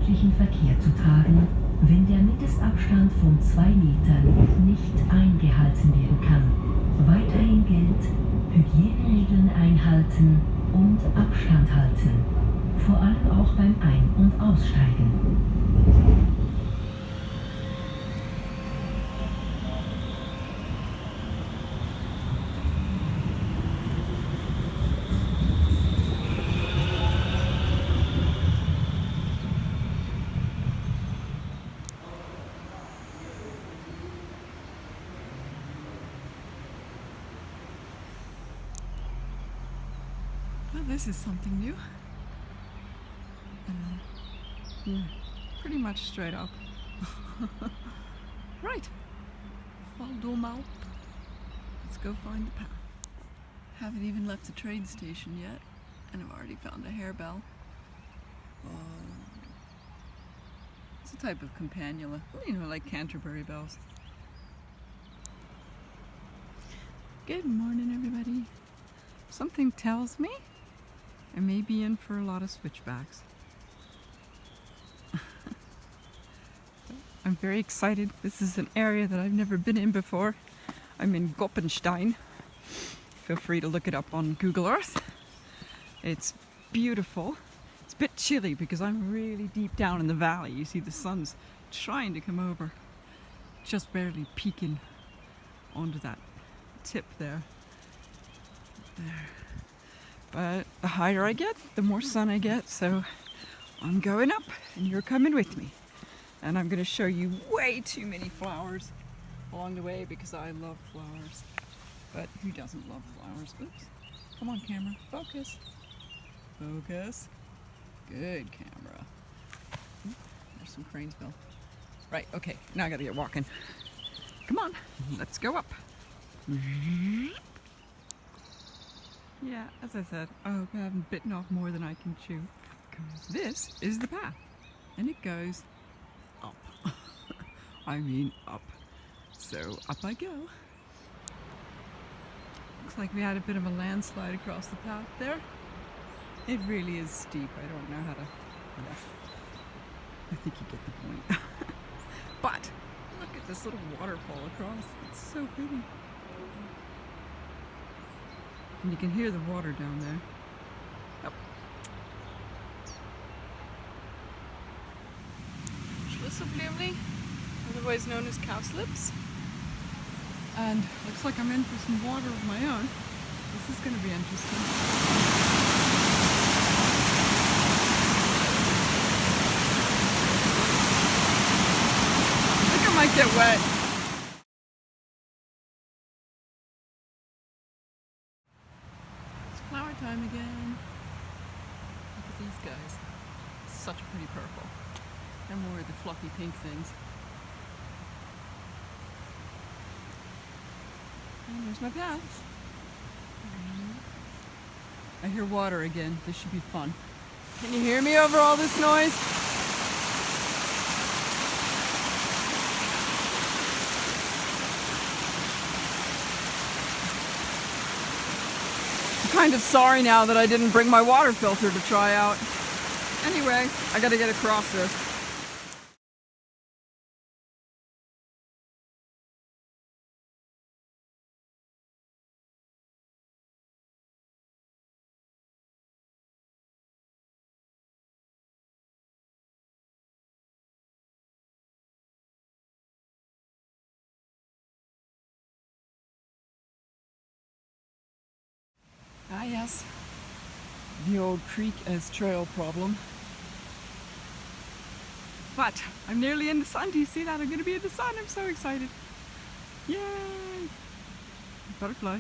öffentlichen Verkehr zu tragen, wenn der Mindestabstand von 2 Metern nicht eingehalten werden kann. Weiterhin gilt, Hygieneregeln einhalten und Abstand halten, vor allem auch beim Ein- und Aussteigen. Well, this is something new. Yeah, pretty much straight up. Right, follow my. Let's go find the path. Haven't even left the train station yet, and I've already found a harebell. It's a type of campanula, like Canterbury bells. Good morning, everybody. Something tells me I may be in for a lot of switchbacks. I'm very excited. This is an area that I've never been in before. I'm in Goppenstein. Feel free to look it up on Google Earth. It's beautiful. It's a bit chilly because I'm really deep down in the valley. You see the sun's trying to come over, just barely peeking onto that tip there. But the higher I get, the more sun I get, so I'm going up and you're coming with me. And I'm going to show you way too many flowers along the way because I love flowers. But who doesn't love flowers? Oops. Come on, camera. Focus. Focus. Good, camera. There's some cranesbill. Right, okay. Now I got to get walking. Come on. Let's go up. Yeah, as I said, I hope I haven't bitten off more than I can chew. Because this is the path. And it goes up. I mean up. So up I go. Looks like we had a bit of a landslide across the path there. It really is steep. I don't know how to... Yeah. I think you get the point. But look at this little waterfall across. It's so pretty. And you can hear the water down there. Yep. Schlüsselblümli, otherwise known as cowslips. And looks like I'm in for some water of my own. This is going to be interesting. I think I might get wet. It's flower time again. Look at these guys. Such a pretty purple. They're more of the fluffy pink things. And there's my path. I hear water again. This should be fun. Can you hear me over all this noise? I'm kind of sorry now that I didn't bring my water filter to try out. Anyway, I gotta get across this. Ah yes, the old creek as trail problem. But I'm nearly in the sun. Do you see that? I'm going to be in the sun. I'm so excited. Yay! Butterfly.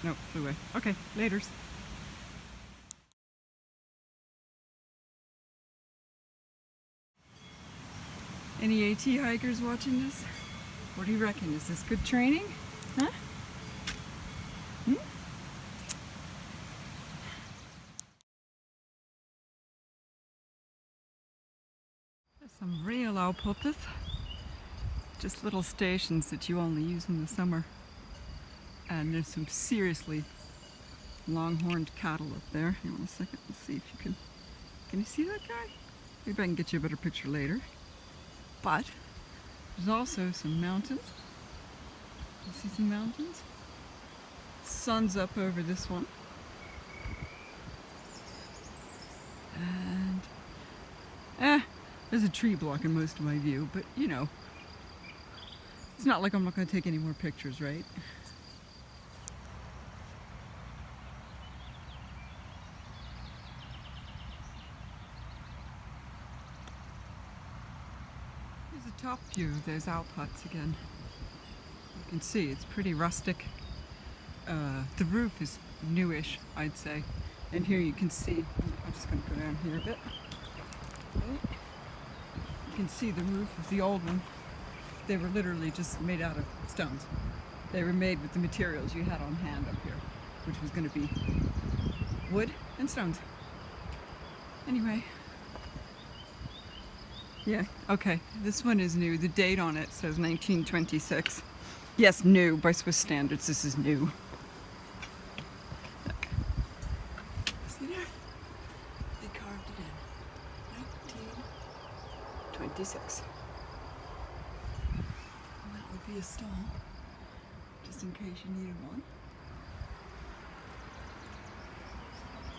No, flew away. Okay, laters. Any AT hikers watching this? What do you reckon? Is this good training? Huh? Some real outposts, just little stations that you only use in the summer. And there's some seriously longhorned cattle up there. Hang on a second, let's see if you can you see that guy? Maybe I can get you a better picture later. But there's also some mountains. You see some mountains? Sun's up over this one. And there's a tree blocking most of my view, but you know, it's not like I'm not going to take any more pictures, right? Here's a top view of those Alp huts again. You can see it's pretty rustic. The roof is newish, I'd say. And here you can see, I'm just going to go down here a bit. Okay. You can see the roof of the old one. They were literally just made out of stones. They were made with the materials you had on hand up here, which was going to be wood and stones. Anyway. Yeah, okay, this one is new. The date on it says 1926. Yes, new. By Swiss standards, this is new. Look. See there? They carved it in. 1926. And that would be a stall, just in case you needed one.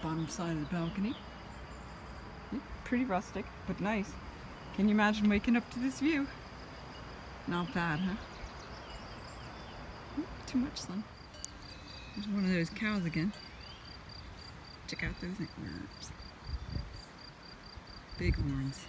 Bottom side of the balcony. Pretty rustic, but nice. Can you imagine waking up to this view? Not bad, huh? Too much sun. There's one of those cows again. Check out those antlers. Big horns.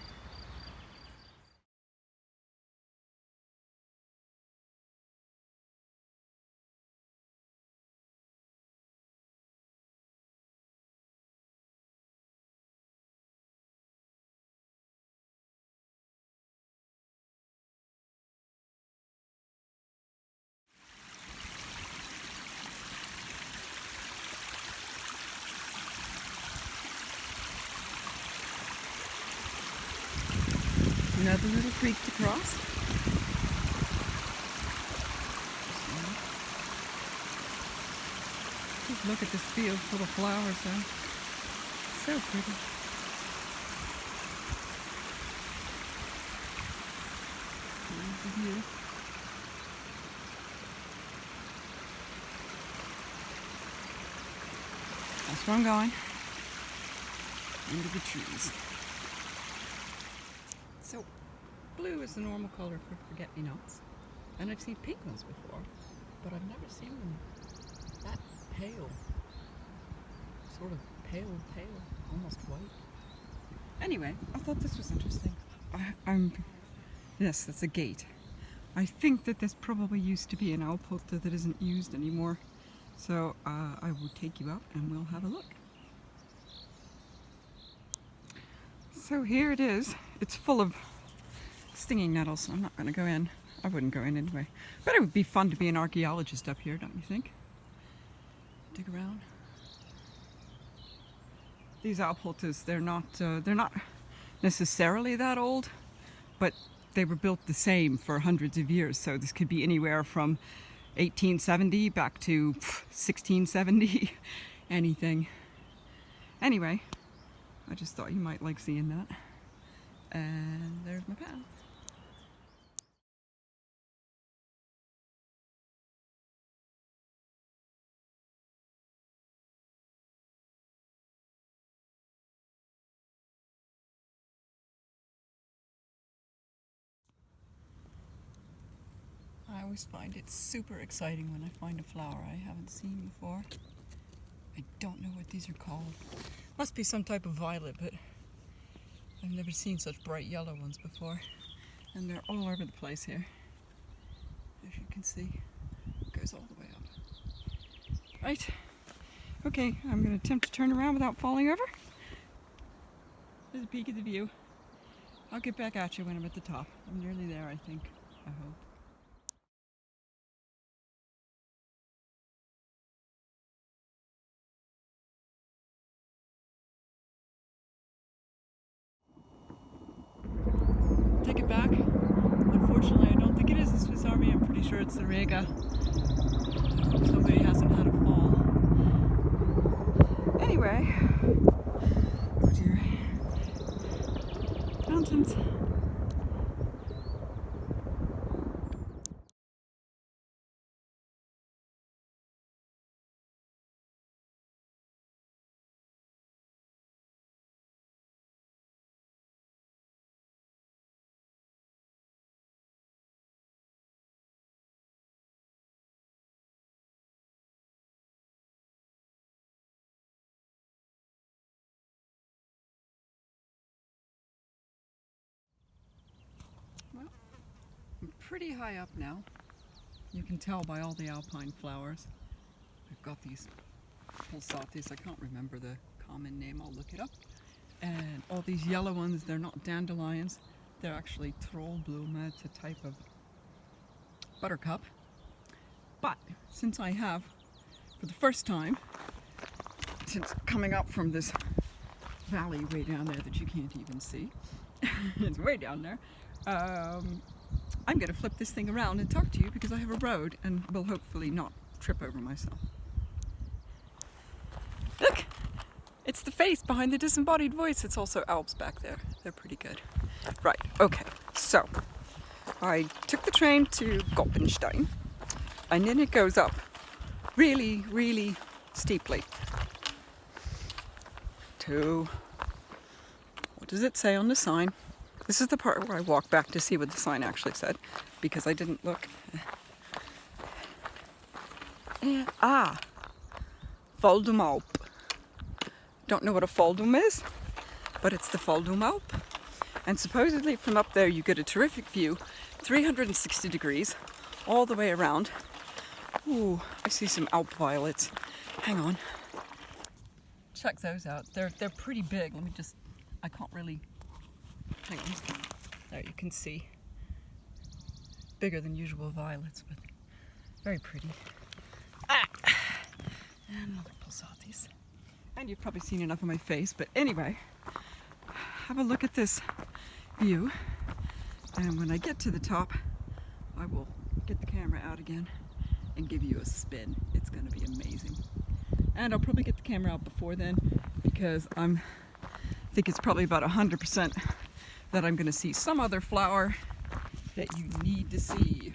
Another little creek to cross. Just look at this field full of flowers though. So pretty. There's the view. That's where I'm going. Into the trees. So, blue is the normal color for forget-me-nots, and I've seen pink ones before, but I've never seen them that pale. Sort of pale, almost white. Anyway, I thought this was interesting. Yes, that's a gate. I think that this probably used to be an Alpota that isn't used anymore, so I will take you out and we'll have a look. So here it is. It's full of stinging nettles, so I'm not going to go in. I wouldn't go in anyway. But it would be fun to be an archaeologist up here, don't you think? Dig around. These Alpotas, they're not necessarily that old, but they were built the same for hundreds of years. So this could be anywhere from 1870 back to 1670, anything. Anyway, I just thought you might like seeing that. And there's my path. I always find it super exciting when I find a flower I haven't seen before. I don't know what these are called. Must be some type of violet, but I've never seen such bright yellow ones before. And they're all over the place here. As you can see, it goes all the way up. Right. Okay, I'm going to attempt to turn around without falling over. There's a peek of the view. I'll get back at you when I'm at the top. I'm nearly there, I think. I hope. Take it back. Unfortunately, I don't think it is the Swiss Army. I'm pretty sure it's the Rega. I hope somebody hasn't had a fall. Anyway. Oh dear. pretty high up now. You can tell by all the alpine flowers. I've got these pulsatis, I can't remember the common name, I'll look it up. And all these yellow ones, they're not dandelions, they're actually trollbloem. It's a type of buttercup. But since I have, for the first time, since coming up from this valley way down there that you can't even see, it's way down there, I'm going to flip this thing around and talk to you because I have a road and will hopefully not trip over myself. Look! It's the face behind the disembodied voice. It's also Alps back there. They're pretty good. Right, okay, so I took the train to Goppenstein and then it goes up really, really steeply to, what does it say on the sign? This is the part where I walk back to see what the sign actually said because I didn't look. Foldum Alp. Don't know what a Foldum is, but it's the Foldum Alp. And supposedly from up there you get a terrific view, 360 degrees, all the way around. Ooh, I see some Alp violets. Hang on. Check those out. They're pretty big. Let me just, I can't really, hang on. There you can see. Bigger than usual violets, but very pretty. And another pulsatis. And you've probably seen enough of my face, but anyway, have a look at this view. And when I get to the top, I will get the camera out again and give you a spin. It's going to be amazing. And I'll probably get the camera out before then because I think it's probably about 100% that I'm going to see some other flower that you need to see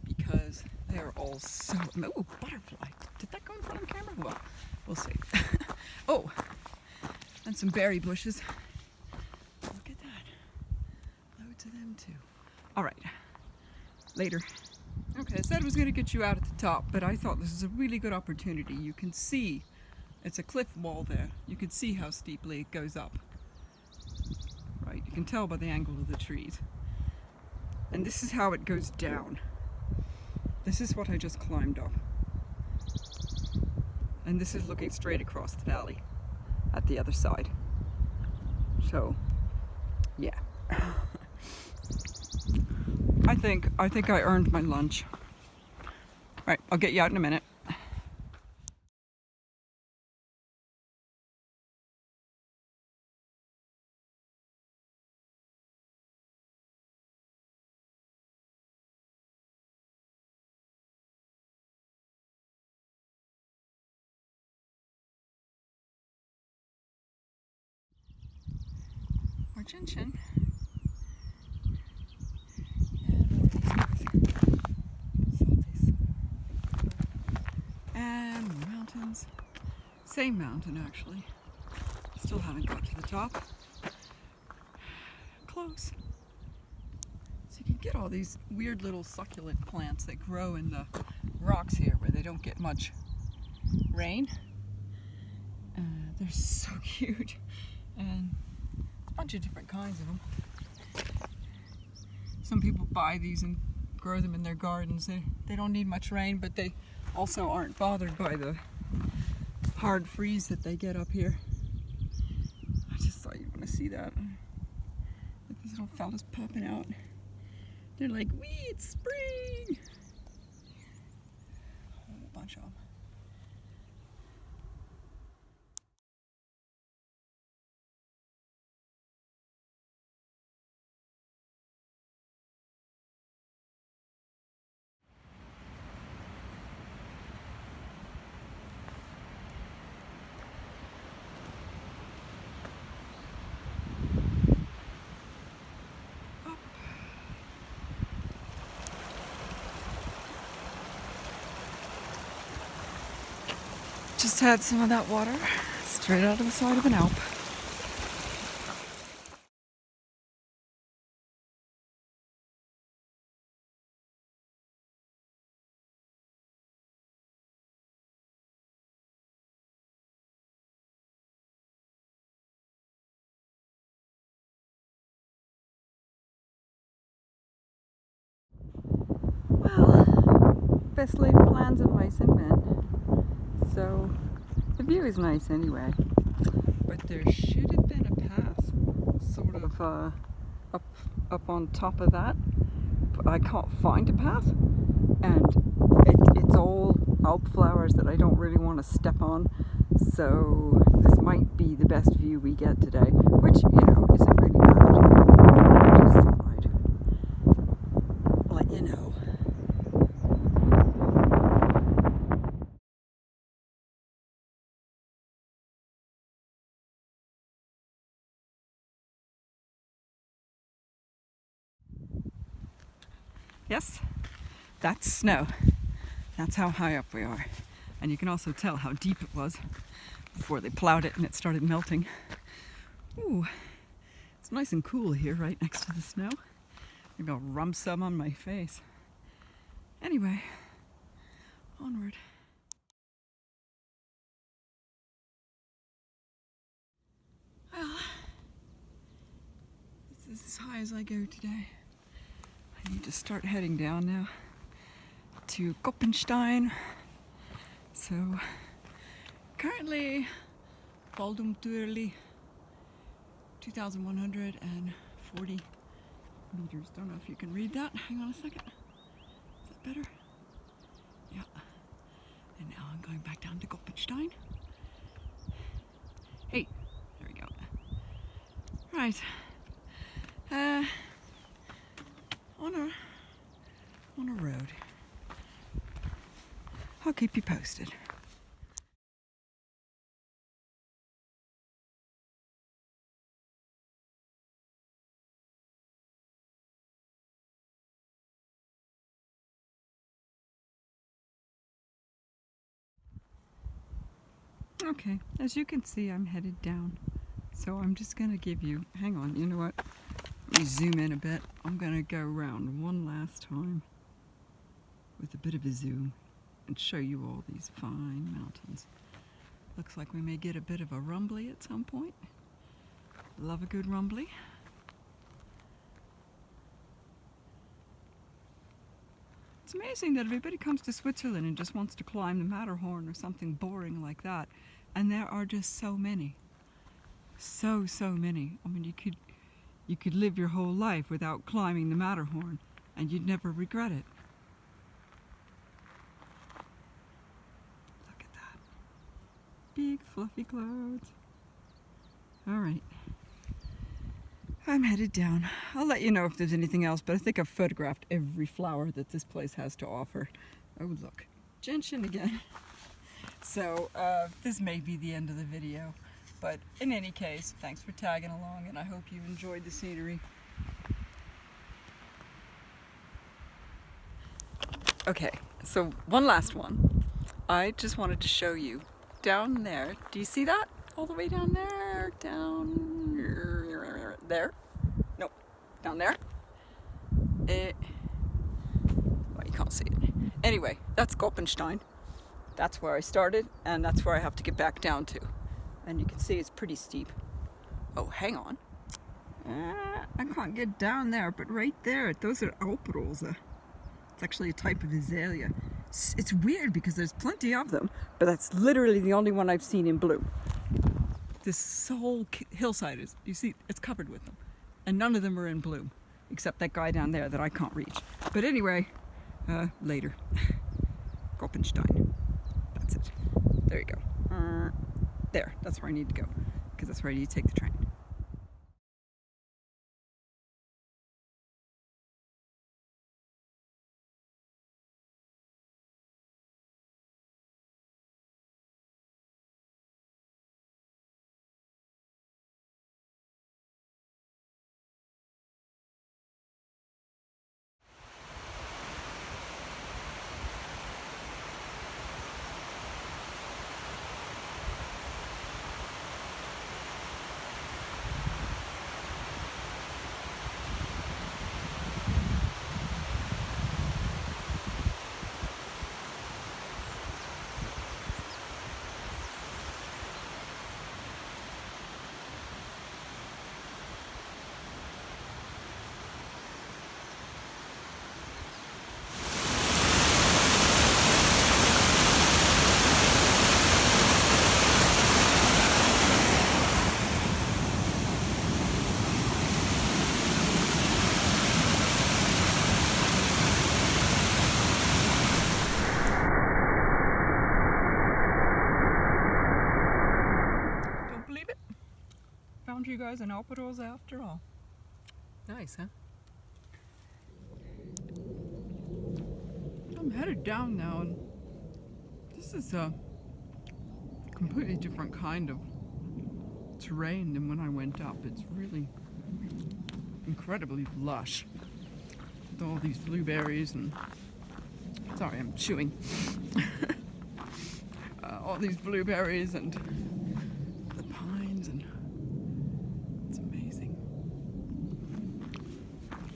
because they're all so... Oh, butterfly. Did that go in front of the camera? Well, we'll see. Oh, and some berry bushes. Look at that. Loads of them too. All right, later. Okay, I said I was going to get you out at the top, but I thought this is a really good opportunity. You can see, it's a cliff wall there. You can see how steeply it goes up. Right, you can tell by the angle of the trees. And this is how it goes down. This is what I just climbed up. And this is looking straight across the valley at the other side. So, yeah. I think I earned my lunch. Right, I'll get you out in a minute. More chin-chin. And more mountains. Same mountain actually. Still haven't got to the top. Close. So you can get all these weird little succulent plants that grow in the rocks here where they don't get much rain. They're so cute. And a bunch of different kinds of them. Some people buy these and grow them in their gardens. They don't need much rain, but they also aren't bothered by the hard freeze that they get up here. I just thought you'd want to see that. Like these little fellas popping out. They're like, wee, it's spring! A whole bunch of them. Just had some of that water straight out of the side of an Alp. best laid plans of mice and men. So the view is nice anyway. But there should have been a path sort of up on top of that. But I can't find a path. And it's all Alp flowers that I don't really want to step on. So this might be the best view we get today, which, you know, isn't really bad. I just thought I'd let you know. Yes, that's snow. That's how high up we are. And you can also tell how deep it was before they plowed it and it started melting. Ooh, it's nice and cool here right next to the snow. Maybe I'll rub some on my face. Anyway, onward. Well, this is as high as I go today. I need to start heading down now to Goppenstein. So currently Valdumturli, 2,140 meters. Don't know if you can read that. Hang on a second. Is that better? Yeah. And now I'm going back down to Goppenstein. Hey, there we go. Right. On a road. I'll keep you posted. Okay, as you can see, I'm headed down. So I'm just gonna give you, hang on, you know what? Let me zoom in a bit. I'm gonna go around one last time with a bit of a zoom and show you all these fine mountains. Looks like we may get a bit of a rumbly at some point. Love a good rumbly. It's amazing that everybody comes to Switzerland and just wants to climb the Matterhorn or something boring like that. And there are just so many. So many. I mean, you could live your whole life without climbing the Matterhorn and you'd never regret it. Look at that. Big fluffy clouds. All right. I'm headed down. I'll let you know if there's anything else, but I think I've photographed every flower that this place has to offer. Oh, look. Gentian again. So, this may be the end of the video, but in any case, thanks for tagging along, and I hope you enjoyed the scenery. Okay, so one last one. I just wanted to show you down there. Do you see that? All the way down there? Down there? Nope. Down there? Well, you can't see it. Anyway, that's Goppenstein. That's where I started, and that's where I have to get back down to. And you can see it's pretty steep. Oh, hang on. I can't get down there, but right there, those are Alprose. It's actually a type of azalea. It's weird because there's plenty of them, but that's literally the only one I've seen in bloom. This whole hillside is, you see, it's covered with them. And none of them are in bloom, except that guy down there that I can't reach. But anyway, later. Goppenstein. That's it. There you go. There, that's where I need to go, because that's where I need to take the train. found you guys in Alperos after all. Nice, huh? I'm headed down now, and this is a completely different kind of terrain than when I went up. It's really incredibly lush with all these blueberries and sorry, I'm chewing. All these blueberries and the pines, and it's amazing.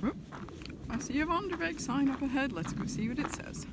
Oop, I see a Vonderweg sign up ahead. Let's go see what it says.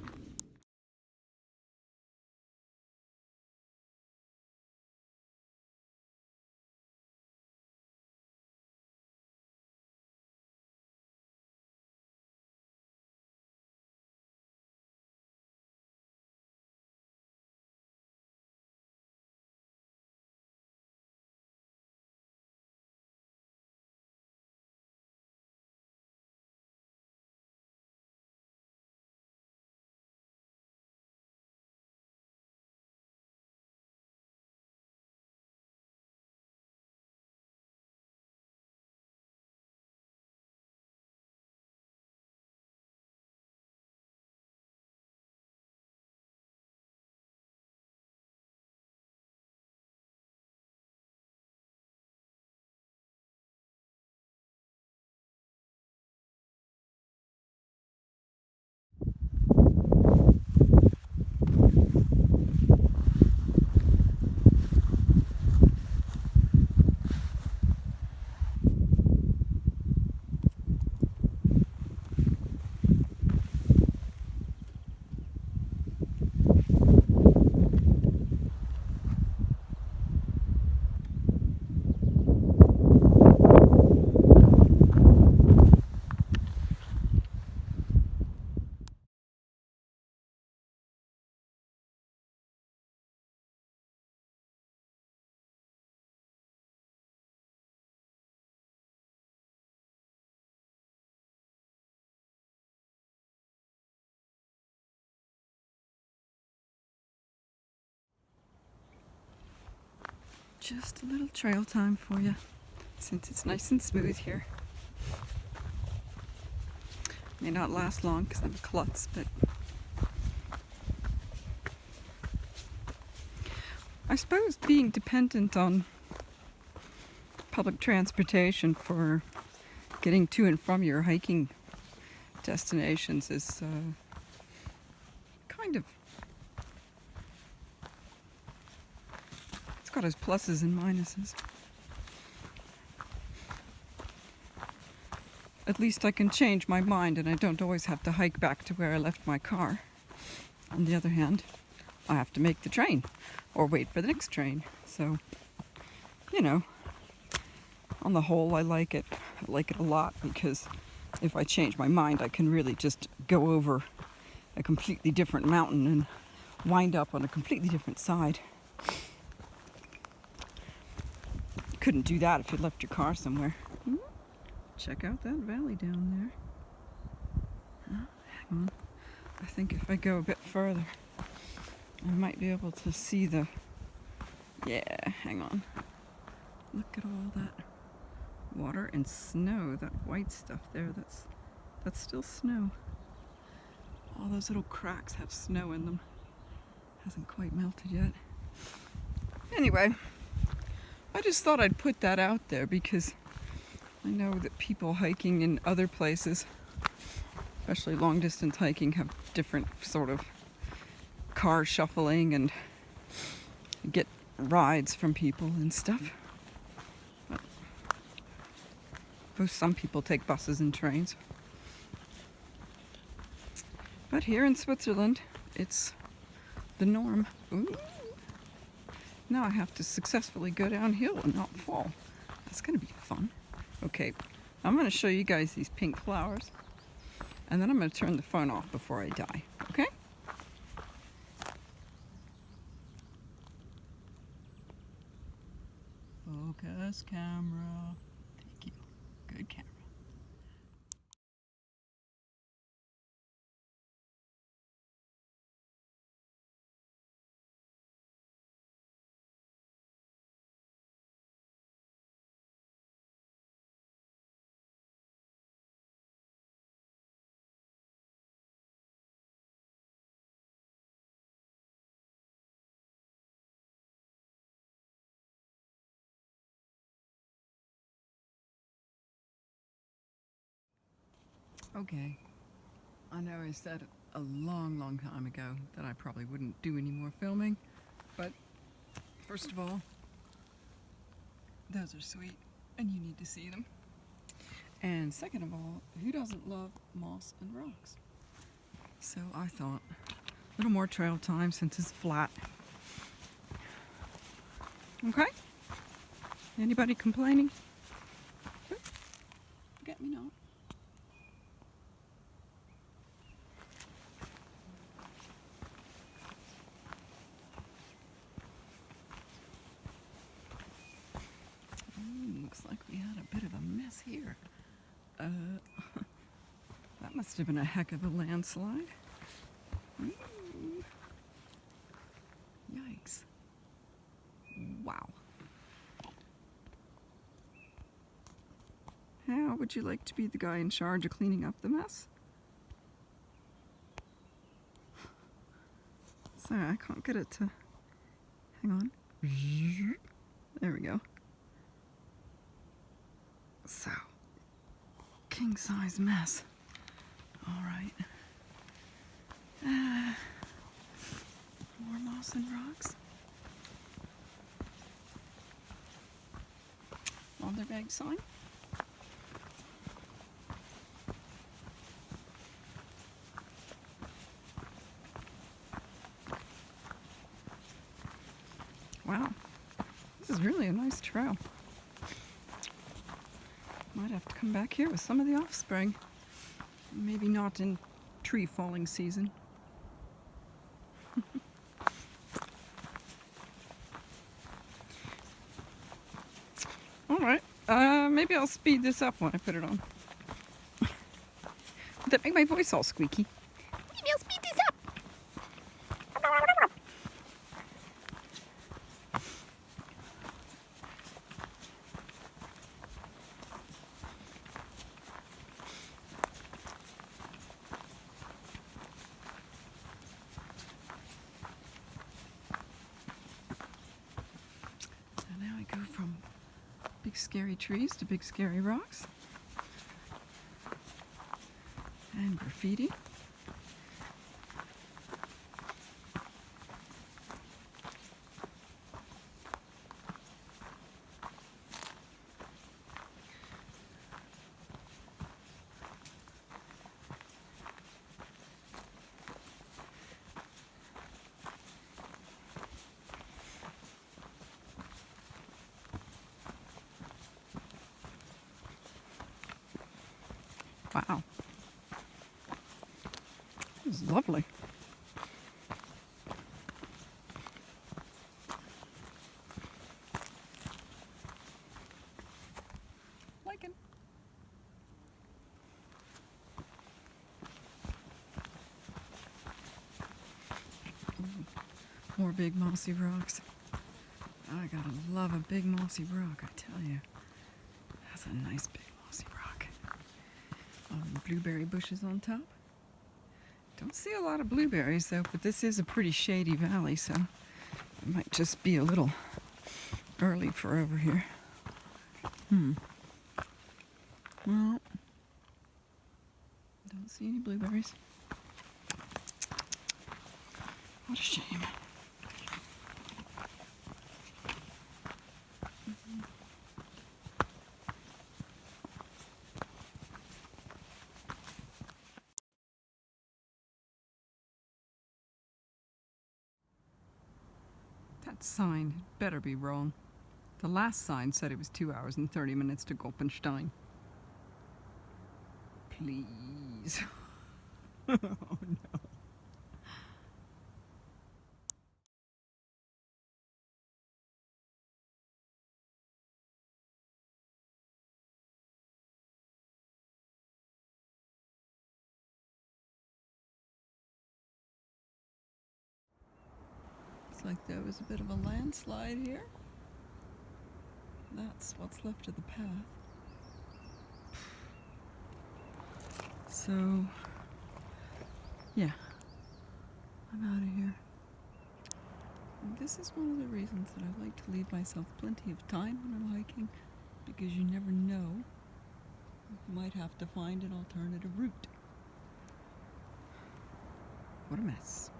Just a little trail time for you, since it's nice and smooth here. May not last long because I'm a klutz, but I suppose being dependent on public transportation for getting to and from your hiking destinations is kind of, it's got its pluses and minuses. At least I can change my mind and I don't always have to hike back to where I left my car. On the other hand, I have to make the train or wait for the next train. So, you know, on the whole, I like it. I like it a lot because if I change my mind, I can really just go over a completely different mountain and wind up on a completely different side. You couldn't do that if you left your car somewhere. Check out that valley down there. Hang on. I think if I go a bit further, I might be able to see the... Yeah, hang on. Look at all that water and snow, that white stuff there, that's still snow. All those little cracks have snow in them. Hasn't quite melted yet. Anyway, I just thought I'd put that out there because I know that people hiking in other places, especially long distance hiking, have different sort of car shuffling and get rides from people and stuff. But I suppose some people take buses and trains. But here in Switzerland, it's the norm. Ooh. Now I have to successfully go downhill and not fall. That's gonna be fun. Okay, I'm going to show you guys these pink flowers, and then I'm going to turn the phone off before I die, okay? Focus camera. Thank you. Good camera. Okay, I know I said a long time ago that I probably wouldn't do any more filming, but first of all, those are sweet and you need to see them. And second of all, who doesn't love moss and rocks? So I thought, a little more trail time since it's flat. Okay? Anybody complaining? Get me not. Looks like we had a bit of a mess here. That must have been a heck of a landslide. Ooh. Yikes. Wow. How would you like to be the guy in charge of cleaning up the mess? Sorry, I can't get it to... Hang on. There we go. So, king-size mess. All right. More moss and rocks. On their bag sign. Wow, this is really a nice trail. Might have to come back here with some of the offspring. Maybe not in tree falling season. Alright, maybe I'll speed this up when I put it on. Would that make my voice all squeaky? Maybe I'll speed this up. Go from big scary trees to big scary rocks and graffiti. Wow. This is lovely. Liking. More big mossy rocks. I gotta love a big mossy rock, I tell you. That's a nice big mossy rock. Blueberry bushes on top. Don't see a lot of blueberries though, but this is a pretty shady valley, so it might just be a little early for over here. Well, don't see any blueberries. What a shame. That sign better be wrong. The last sign said it was 2 hours and 30 minutes to Goppenstein. Please. Oh no. Looks like there was a bit of a landslide here. That's what's left of the path. So, yeah, I'm out of here. And this is one of the reasons that I like to leave myself plenty of time when I'm hiking, because you never know Might have to find an alternative route. What a mess.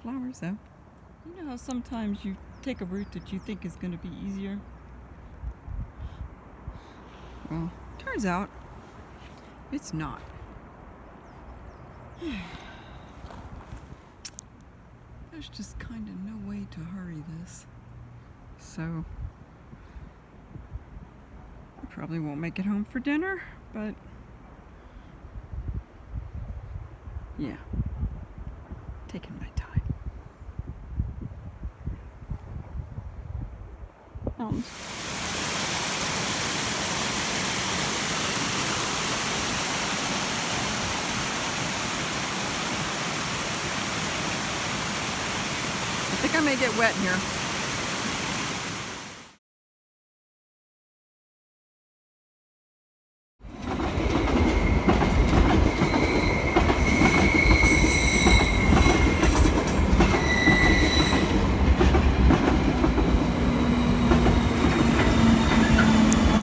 Flowers though. You know how sometimes you take a route that you think is going to be easier? Well, turns out it's not. There's just kind of no way to hurry this. So, I probably won't make it home for dinner, but yeah, taking my time. Mountains. I think I may get wet in here.